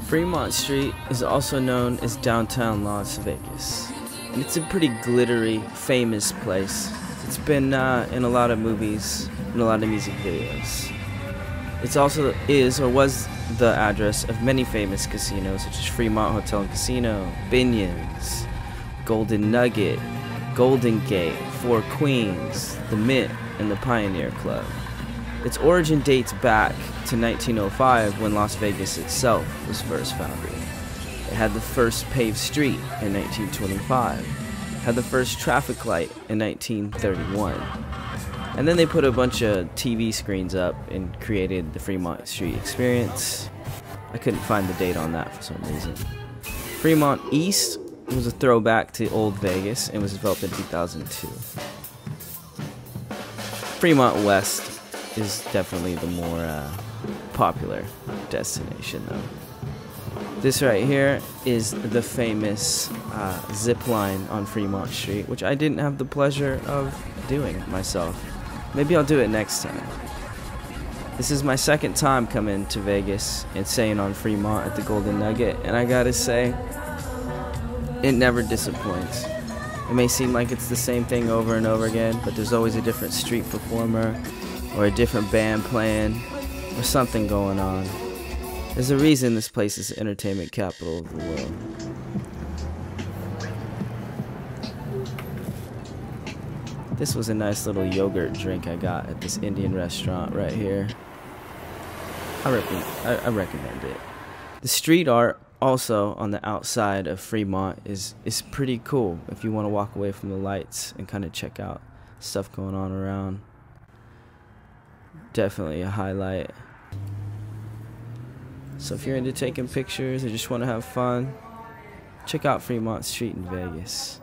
Fremont Street is also known as downtown Las Vegas, and it's a pretty glittery, famous place. It's been in a lot of movies and a lot of music videos. It also is or was the address of many famous casinos such as Fremont Hotel and Casino, Binion's, Golden Nugget, Golden Gate, Four Queens, the Mint, and the Pioneer Club. Its origin dates back to 1905 when Las Vegas itself was first founded. It had the first paved street in 1925, had the first traffic light in 1931, and then they put a bunch of TV screens up and created the Fremont Street experience. I couldn't find the date on that for some reason. Fremont East was a throwback to old Vegas and was developed in 2002. Fremont West is definitely the more popular destination though. This right here is the famous zip line on Fremont Street, which I didn't have the pleasure of doing myself. Maybe I'll do it next time. This is my second time coming to Vegas and staying on Fremont at the Golden Nugget, and I gotta say, it never disappoints. It may seem like it's the same thing over and over again, but there's always a different street performer, or a different band playing, or something going on. There's a reason this place is the entertainment capital of the world. This was a nice little yogurt drink I got at this Indian restaurant right here. I recommend it. The street art also on the outside of Fremont is pretty cool if you want to walk away from the lights and kind of check out stuff going on around. Definitely a highlight. So if you're into taking pictures or just want to have fun, check out Fremont Street in Vegas.